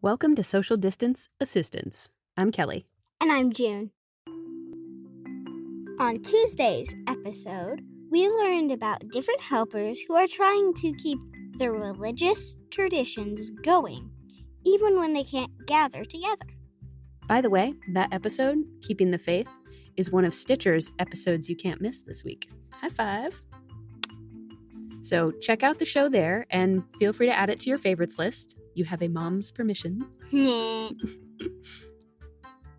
Welcome to Social Distance Assistance. I'm Kelly. And I'm June. On Tuesday's episode, we learned about different helpers who are trying to keep their religious traditions going, even when they can't gather together. By the way, that episode, Keeping the Faith, is one of Stitcher's episodes you can't miss this week. High five. So check out the show there and feel free to add it to your favorites list. You have a mom's permission. Nah.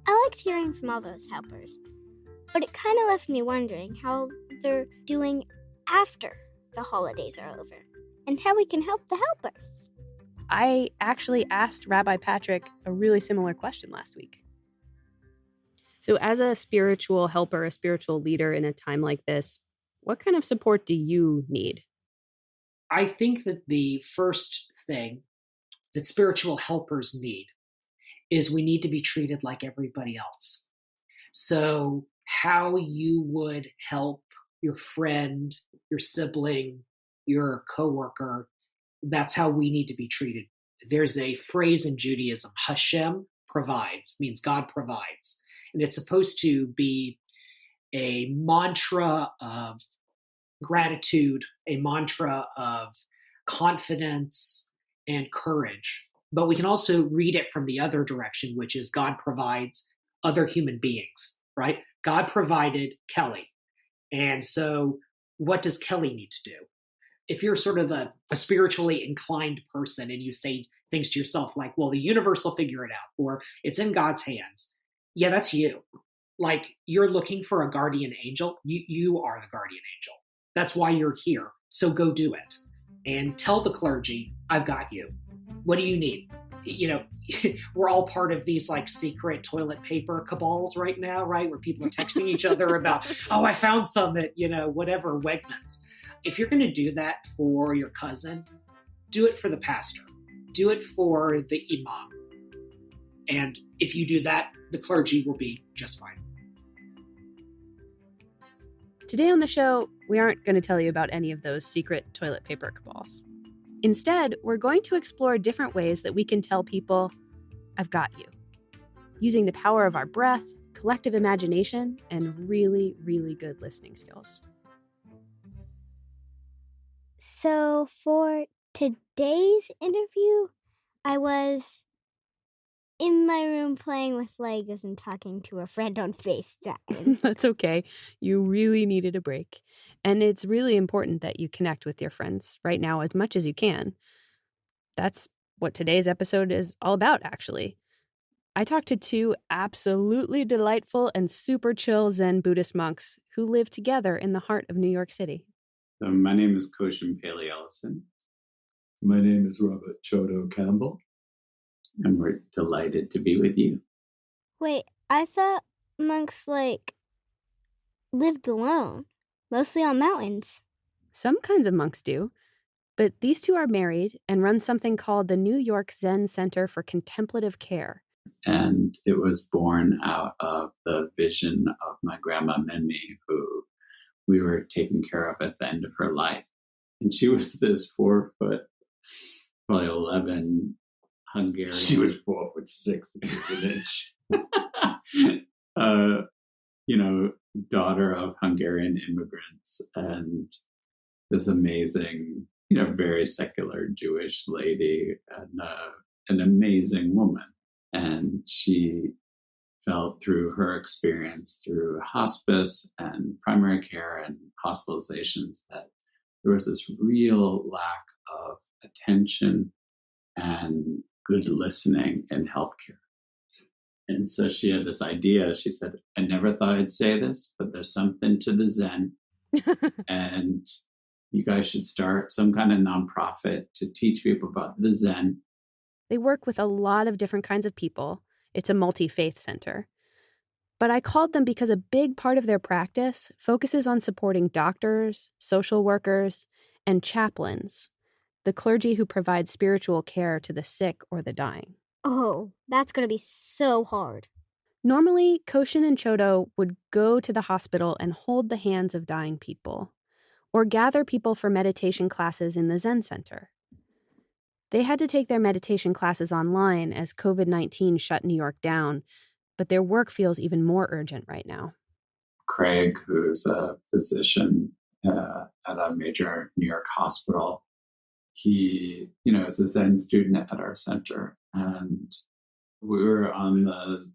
I liked hearing from all those helpers, but it kind of left me wondering how they're doing after the holidays are over and how we can help the helpers. I actually asked Rabbi Patrick a really similar question last week. So as a spiritual helper, a spiritual leader in a time like this, what kind of support do you need? I think that the first thing that spiritual helpers need is we need to be treated like everybody else. So how you would help your friend, your sibling, your coworker, that's how we need to be treated. There's a phrase in Judaism, Hashem provides, means God provides. And it's supposed to be a mantra of gratitude, a mantra of confidence and courage. But we can also read it from the other direction, which is God provides other human beings, right? God provided Kelly. And so what does Kelly need to do? If you're sort of a spiritually inclined person and you say things to yourself like, well, the universe will figure it out, or it's in God's hands. Yeah, that's you. Like you're looking for a guardian angel. You are the guardian angel. That's why you're here. So go do it. And tell the clergy, I've got you. What do you need? You know, we're all part of these like secret toilet paper cabals right now, right? Where people are texting each other about, oh, I found some at, whatever, Wegmans. If you're going to do that for your cousin, do it for the pastor. Do it for the imam. And if you do that, the clergy will be just fine. Today on the show, we aren't going to tell you about any of those secret toilet paper cabals. Instead, we're going to explore different ways that we can tell people, I've got you, using the power of our breath, collective imagination, and really, really good listening skills. So for today's interview, I was in my room playing with Legos and talking to a friend on FaceTime. That's okay. You really needed a break. And it's really important that you connect with your friends right now as much as you can. That's what today's episode is all about, actually. I talked to two absolutely delightful and super chill Zen Buddhist monks who live together in the heart of New York City. So my name is Koshin Paley Ellison. My name is Robert Chodo Campbell. And we're delighted to be with you. Wait, I thought monks, lived alone, mostly on mountains. Some kinds of monks do, but these two are married and run something called the New York Zen Center for Contemplative Care. And it was born out of the vision of my grandma Mimi, who we were taking care of at the end of her life. And she was this 4 foot, probably 11 Hungarian. She was 4'6" an inch. Daughter of Hungarian immigrants and this amazing, very secular Jewish lady and an amazing woman. And she felt through her experience through hospice and primary care and hospitalizations that there was this real lack of attention and good listening in healthcare. And so she had this idea. She said, I never thought I'd say this, but there's something to the Zen. And you guys should start some kind of nonprofit to teach people about the Zen. They work with a lot of different kinds of people. It's a multi-faith center. But I called them because a big part of their practice focuses on supporting doctors, social workers, and chaplains, the clergy who provide spiritual care to the sick or the dying. Oh, that's going to be so hard. Normally, Koshin and Chodo would go to the hospital and hold the hands of dying people, or gather people for meditation classes in the Zen Center. They had to take their meditation classes online as COVID-19 shut New York down, but their work feels even more urgent right now. Craig, who's a physician at a major New York hospital, he, is a Zen student at our center. And we were on the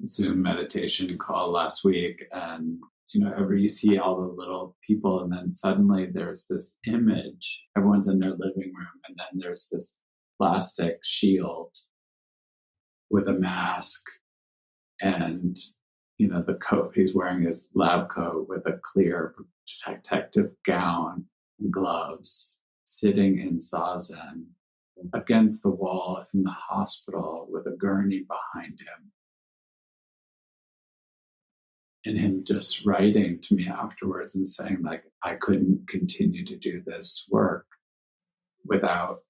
Zoom meditation call last week, and you see all the little people, and then suddenly there's this image. Everyone's in their living room, and then there's this plastic shield with a mask, and the coat he's wearing is lab coat with a clear protective gown and gloves, sitting in zazen against the wall in the hospital with a gurney behind him. And him just writing to me afterwards and saying, like, I couldn't continue to do this work without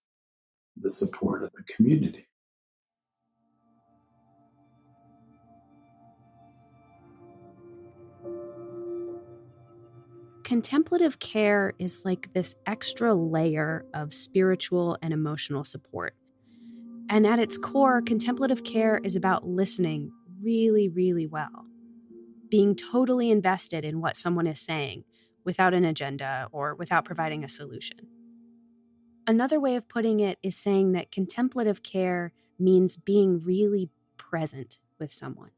the support of the community. Contemplative care is like this extra layer of spiritual and emotional support. And at its core, contemplative care is about listening really, really well, being totally invested in what someone is saying without an agenda or without providing a solution. Another way of putting it is saying that contemplative care means being really present with someone.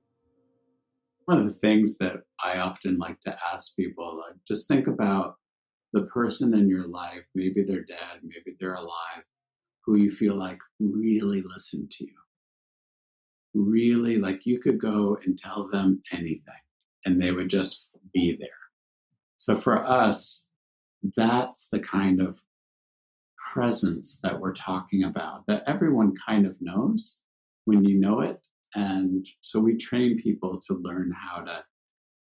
One of the things that I often like to ask people, like, just think about the person in your life, maybe they're dead, maybe they're alive, who you feel like really listened to you. Really, like you could go and tell them anything and they would just be there. So for us, that's the kind of presence that we're talking about, that everyone kind of knows when you know it. And so we train people to learn how to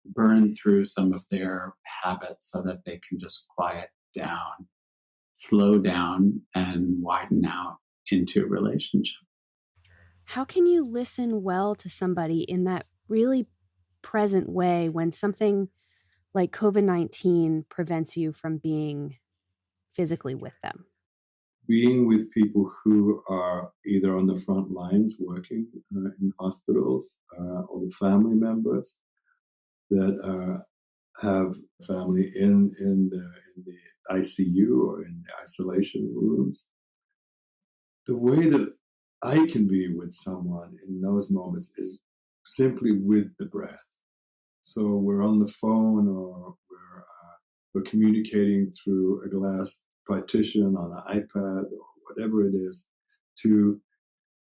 burn through some of their habits so that they can just quiet down, slow down, and widen out into a relationship. How can you listen well to somebody in that really present way when something like COVID-19 prevents you from being physically with them? Being with people who are either on the front lines working in hospitals or the family members that have family in the ICU or in the isolation rooms. The way that I can be with someone in those moments is simply with the breath. So we're on the phone or we're communicating through a glass partition on an iPad or whatever it is, to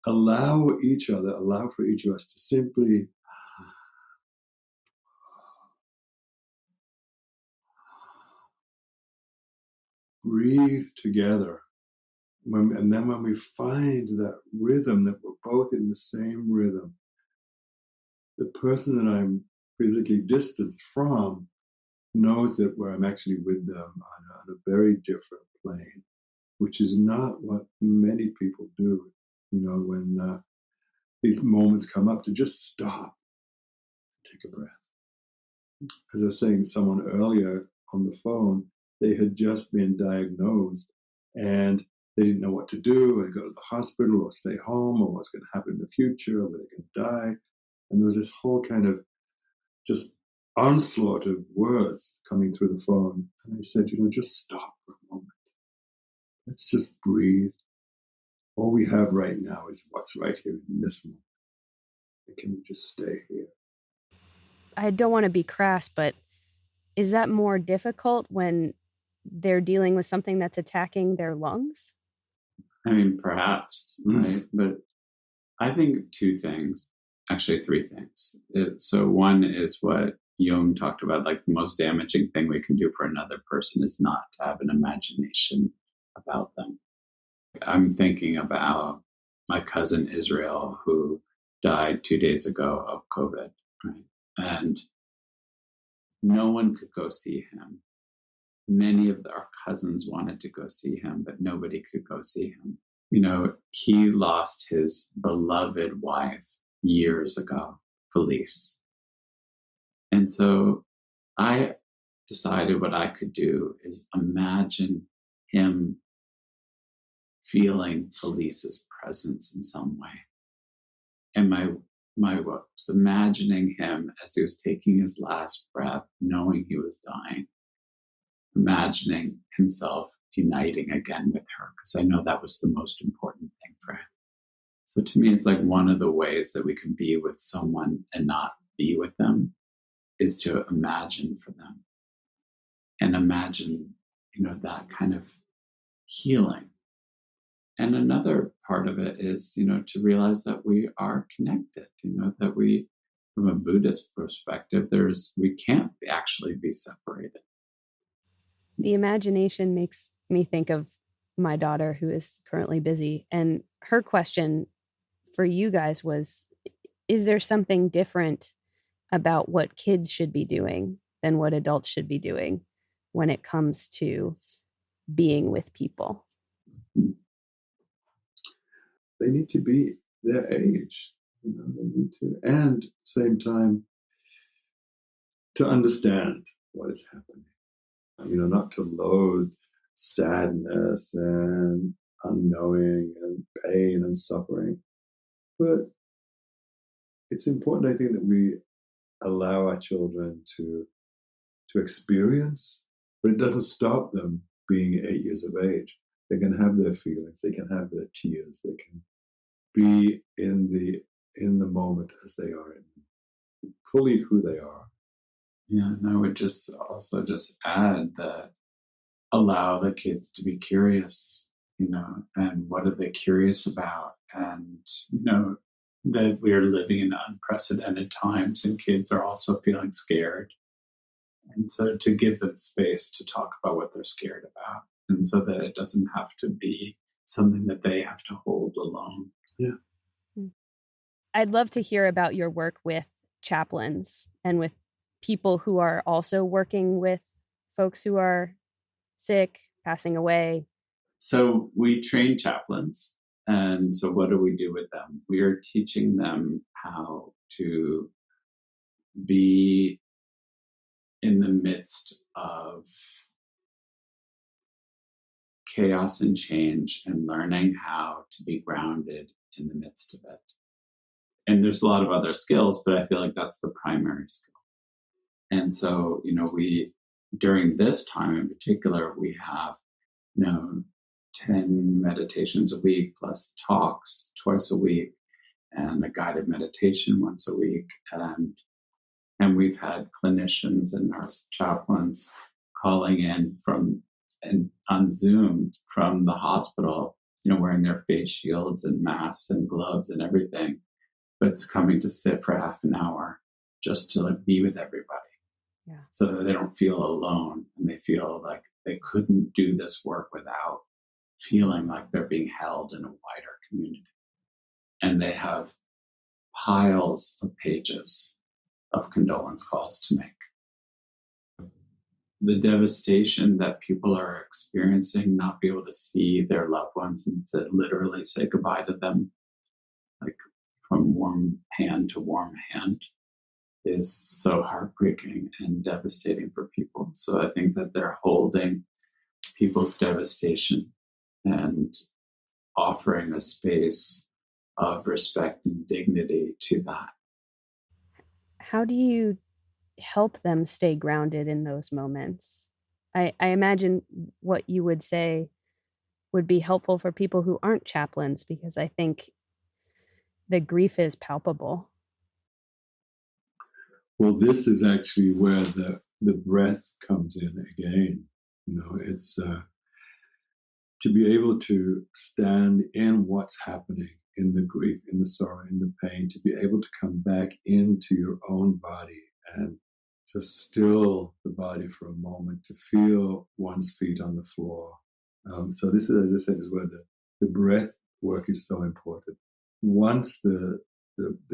allow for each of us to simply breathe together. And then when we find that rhythm, that we're both in the same rhythm, the person that I'm physically distanced from knows that where I'm actually with them on a very different plane, which is not what many people do. When these moments come up, to just stop, take a breath. As I was saying to someone earlier on the phone, they had just been diagnosed and they didn't know what to do, and go to the hospital or stay home, or what's going to happen in the future, or were they going to die. And there was this whole kind of just onslaught of words coming through the phone. And I said, just stop for a moment. Let's just breathe. All we have right now is what's right here in this moment. Can we just stay here? I don't want to be crass, but is that more difficult when they're dealing with something that's attacking their lungs? I mean, perhaps, right? But I think two things, actually three things. So one is what Jung talked about, like the most damaging thing we can do for another person is not to have an imagination about them. I'm thinking about my cousin Israel, who died 2 days ago of COVID, right? And no one could go see him. Many of our cousins wanted to go see him, but nobody could go see him. He lost his beloved wife years ago, Felice. And so I decided what I could do is imagine him feeling Elise's presence in some way. And my was imagining him as he was taking his last breath, knowing he was dying, imagining himself uniting again with her, because I know that was the most important thing for him. So to me, it's like one of the ways that we can be with someone and not be with them is to imagine for them and imagine, that kind of healing. And another part of it is, to realize that we are connected, that we, from a Buddhist perspective, we can't actually be separated. The imagination makes me think of my daughter, who is currently busy. And her question for you guys was, is there something different about what kids should be doing than what adults should be doing when it comes to being with people? They need to be their age, they need to, and same time to understand what is happening. Not to load sadness and unknowing and pain and suffering. But it's important, I think, that we allow our children to experience, but it doesn't stop them being 8 years of age. They can have their feelings, they can have their tears, they can be in the moment as they are, fully who they are. Yeah, and I would just add that allow the kids to be curious, and what are they curious about? And, that we're living in unprecedented times and kids are also feeling scared. And so to give them space to talk about what they're scared about, and so that it doesn't have to be something that they have to hold alone. Yeah. I'd love to hear about your work with chaplains and with people who are also working with folks who are sick, passing away. So we train chaplains. And so what do we do with them? We are teaching them how to be in the midst of chaos and change and learning how to be grounded in the midst of it. And there's a lot of other skills, but I feel like that's the primary skill. And so, we, during this time in particular, we have, 10 meditations a week plus talks twice a week and a guided meditation once a week. And we've had clinicians and our chaplains calling in on Zoom from the hospital, wearing their face shields and masks and gloves and everything, but it's coming to sit for half an hour just to be with everybody. Yeah. So that they don't feel alone and they feel like they couldn't do this work without feeling like they're being held in a wider community. And they have piles of pages of condolence calls to make. The devastation that people are experiencing, not be able to see their loved ones and to literally say goodbye to them, like from warm hand to warm hand, is so heartbreaking and devastating for people. So I think that they're holding people's devastation and offering a space of respect and dignity to that. How do you help them stay grounded in those moments? I imagine what you would say would be helpful for people who aren't chaplains, because I think the grief is palpable. Well, this is actually where the breath comes in again. It's to be able to stand in what's happening, in the grief, in the sorrow, in the pain, to be able to come back into your own body and just still the body for a moment, to feel one's feet on the floor. So this is, as I said, is where the breath work is so important. Once the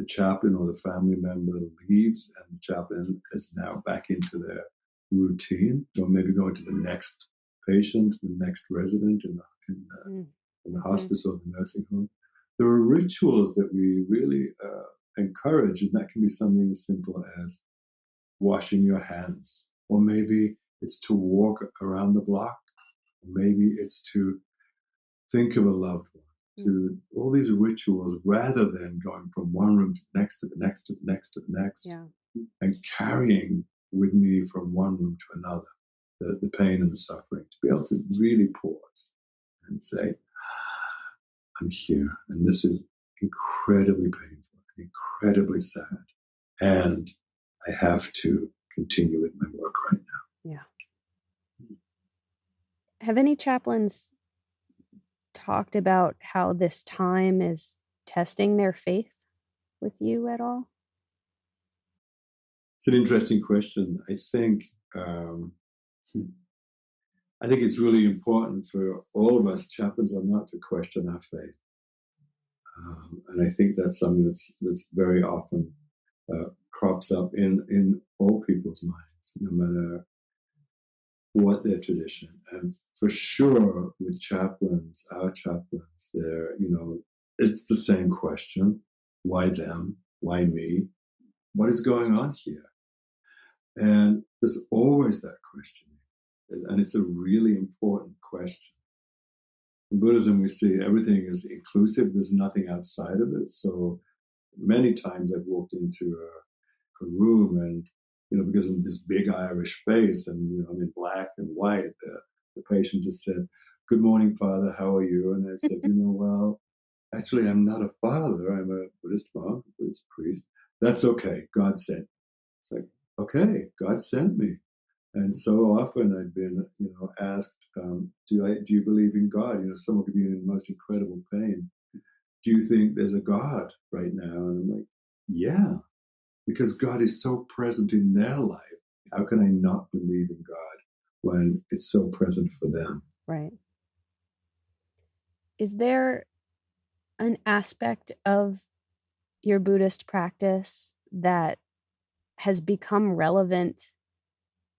chaplain or the family member leaves and the chaplain is now back into their routine, or maybe going to the next patient, the next resident in the hospice or the nursing home, there are rituals that we really encourage, and that can be something as simple as washing your hands, or maybe it's to walk around the block, or maybe it's to think of a loved one, to all these rituals, rather than going from one room to the next, to the next, to the next, to the next, and carrying with me from one room to another the pain and the suffering, to be able to really pause and say, I'm here, and this is incredibly painful and incredibly sad, and I have to continue with my work right now. Yeah. Have any chaplains talked about how this time is testing their faith with you at all? It's an interesting question. I think it's really important for all of us, chaplains or not, to question our faith. And I think that's something that's very often crops up in all people's minds, no matter what their tradition. And for sure, with chaplains, our chaplains, it's the same question: why them? Why me? What is going on here? And there's always that question, and it's a really important question. In Buddhism, we see everything is inclusive. There's nothing outside of it. So many times I've walked into a room, and because of this big Irish face, and I'm in black and white, the patient just said, "Good morning, Father. How are you?" And I said, well, actually, I'm not a father. I'm a Buddhist monk, a Buddhist priest. That's okay. God sent me. It's like, okay, God sent me. And so often I've been, asked, do you believe in God? Someone could be in the most incredible pain. Do you think there's a God right now? And I'm like, yeah, because God is so present in their life. How can I not believe in God when it's so present for them? Right. Is there an aspect of your Buddhist practice that has become relevant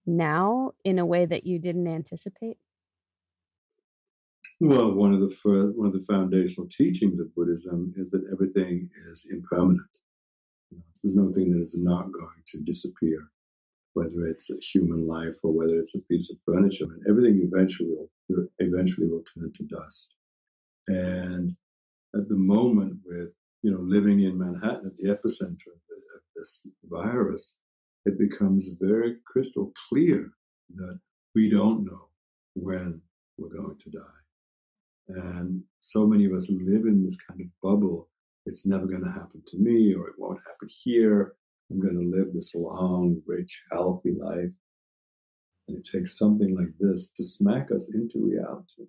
now in a way that you didn't anticipate? Well, one of the foundational teachings of Buddhism is that everything is impermanent. There's no thing that is not going to disappear, whether it's a human life or whether it's a piece of furniture. And everything eventually will turn to dust. And at the moment, with living in Manhattan at the epicenter of this virus, it becomes very crystal clear that we don't know when we're going to die. And so many of us live in this kind of bubble. It's never going to happen to me, or it won't happen here. I'm going to live this long, rich, healthy life. And it takes something like this to smack us into reality.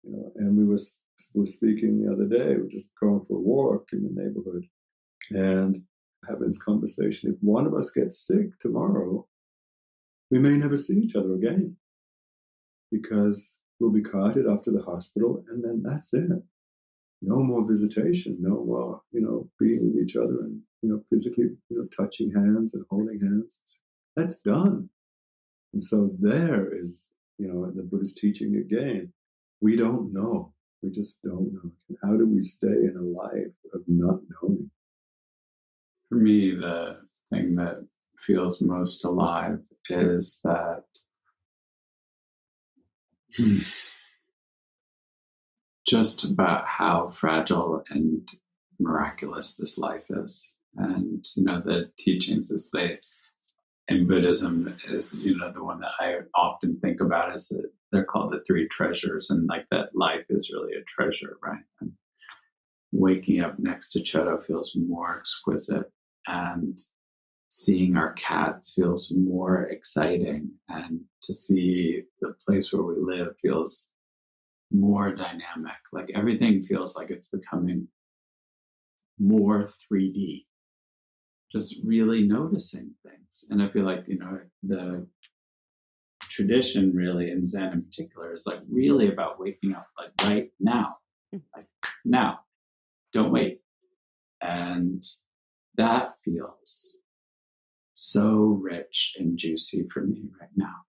And we were speaking the other day. We were just going for a walk in the neighborhood and having this conversation. If one of us gets sick tomorrow, we may never see each other again, because we'll be carted up to the hospital, and then that's it. No more visitation, no more, being with each other and, physically, touching hands and holding hands. That's done. And so there is, the Buddhist teaching again, we don't know. We just don't know. And how do we stay in a life of not knowing? For me, the thing that feels most alive is that just about how fragile and miraculous this life is. And, the teachings in Buddhism is, the one that I often think about is that they're called the three treasures, and like that life is really a treasure, right? And waking up next to Chodo feels more exquisite, and seeing our cats feels more exciting, and to see the place where we live feels more dynamic. Like everything feels like it's becoming more 3D. Just really noticing things. And I feel like, the tradition really in Zen in particular is like really about waking up like right now. Like now. Don't wait. And that feels so rich and juicy for me right now.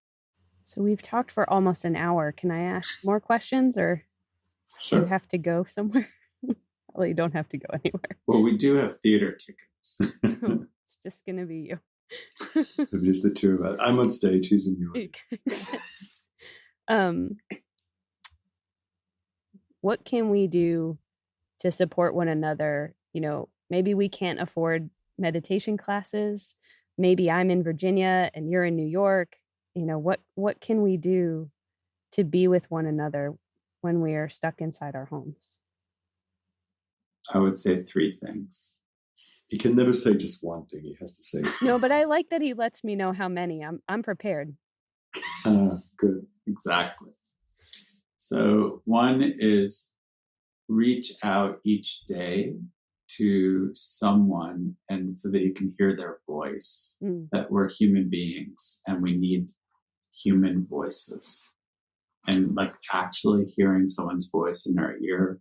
So we've talked for almost an hour. Can I ask more questions, or Sure. do you have to go somewhere? Well, you don't have to go anywhere. Well, we do have theater tickets. It's just going to be you. It'll be just the two of us. I'm on stage, he's in the audience. what can we do to support one another? You know, maybe we can't afford meditation classes. Maybe I'm in Virginia and you're in New York. You know, what can we do to be with one another when we are stuck inside our homes? I would say 3 things. He can never say just one thing. He has to say. No, but I like that he lets me know how many. I'm prepared. Good. Exactly. So 1 is reach out each day to someone, and so that you can hear their voice, that we're human beings and we need human voices. And like actually hearing someone's voice in our ear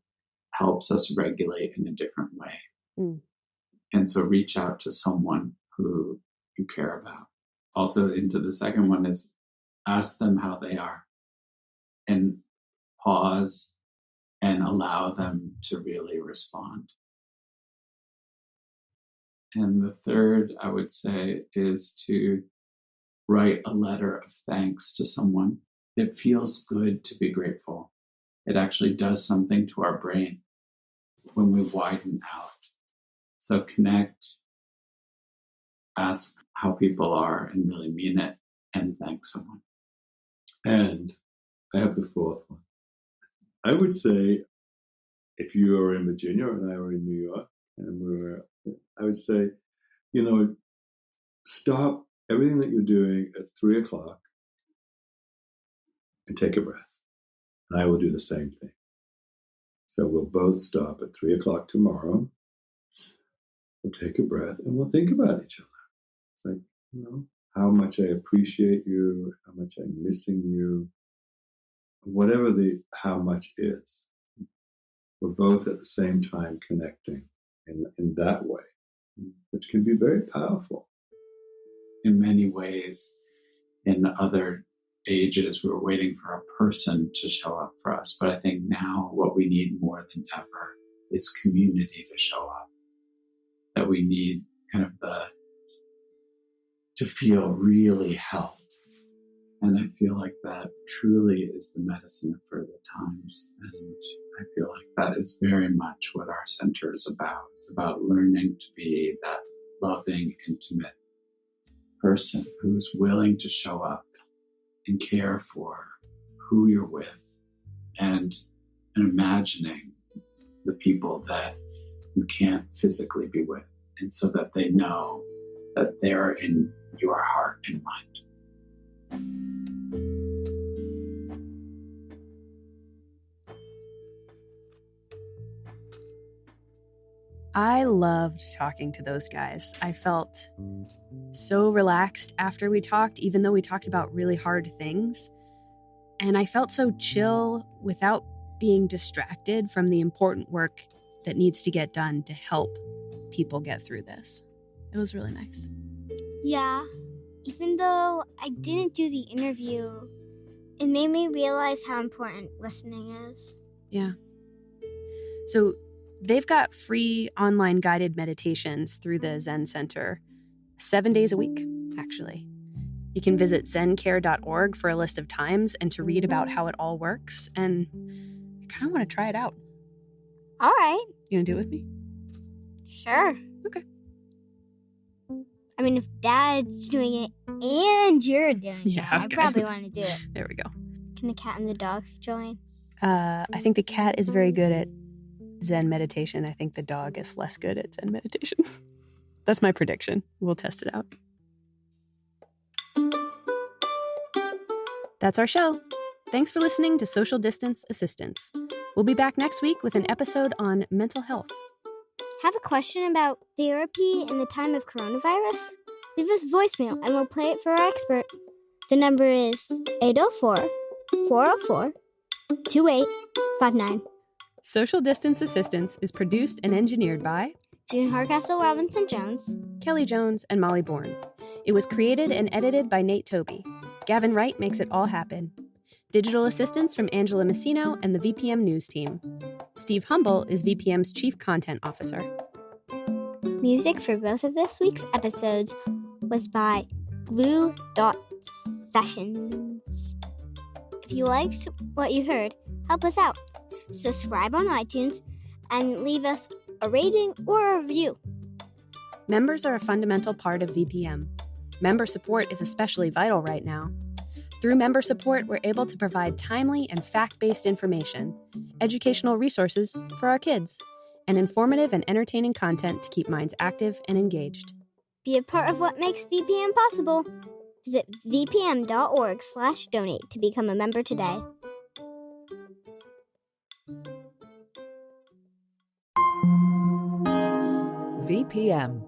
helps us regulate in a different way. And so reach out to someone who you care about. Also into the second one is ask them how they are and pause and allow them to really respond. And the third, I would say, is to write a letter of thanks to someone. It feels good to be grateful. It actually does something to our brain when we widen out. So connect, ask how people are and really mean it, and thank someone. And I have the 4th one. I would say if you are in Virginia and I were in New York, and I would say, stop everything that you're doing at 3 o'clock and take a breath. And I will do the same thing. So we'll both stop at 3 o'clock tomorrow. We'll take a breath and we'll think about each other. It's like, how much I appreciate you, how much I'm missing you, whatever the how much is. We're both at the same time connecting in that way, which can be very powerful. In many ways, in other ages, we were waiting for a person to show up for us. But I think now what we need more than ever is community to show up. That we need kind of to feel really held. And I feel like that truly is the medicine for the times. And I feel like that is very much what our center is about. It's about learning to be that loving, intimate person who's willing to show up and care for who you're with and imagining the people that you can't physically be with, and so that they know that they're in your heart and mind. I loved talking to those guys. I felt so relaxed after we talked, even though we talked about really hard things. And I felt so chill without being distracted from the important work that needs to get done to help people get through this. It was really nice. Yeah, even though I didn't do the interview, it made me realize how important listening is. Yeah. So they've got free online guided meditations through the Zen Center 7 days a week, actually. You can visit zencare.org for a list of times and to read about how it all works. And I kind of want to try it out. All right. You gonna do it with me? Sure. Okay. I mean, if Dad's doing it and you're doing it, okay. I probably want to do it. There we go. Can the cat and the dog join? I think the cat is very good at Zen meditation. I think the dog is less good at Zen meditation. That's my prediction. We'll test it out. That's our show. Thanks for listening to Social Distance Assistance. We'll be back next week with an episode on mental health. Have a question about therapy in the time of coronavirus? Leave us voicemail and we'll play it for our expert. The number is 804-404-2859. Social Distance Assistance is produced and engineered by June Hardcastle Robinson Jones, Kelly Jones, and Molly Bourne. It was created and edited by Nate Toby. Gavin Wright makes it all happen. Digital assistance from Angela Messino and the VPM News team. Steve Humble is VPM's Chief Content Officer. Music for both of this week's episodes was by Blue Dot Sessions. If you liked what you heard, help us out. subscribe on iTunes, and leave us a rating or a review. Members are a fundamental part of VPM. Member support is especially vital right now. Through member support, we're able to provide timely and fact-based information, educational resources for our kids, and informative and entertaining content to keep minds active and engaged. Be a part of what makes VPM possible. Visit vpm.org/donate to become a member today. VPM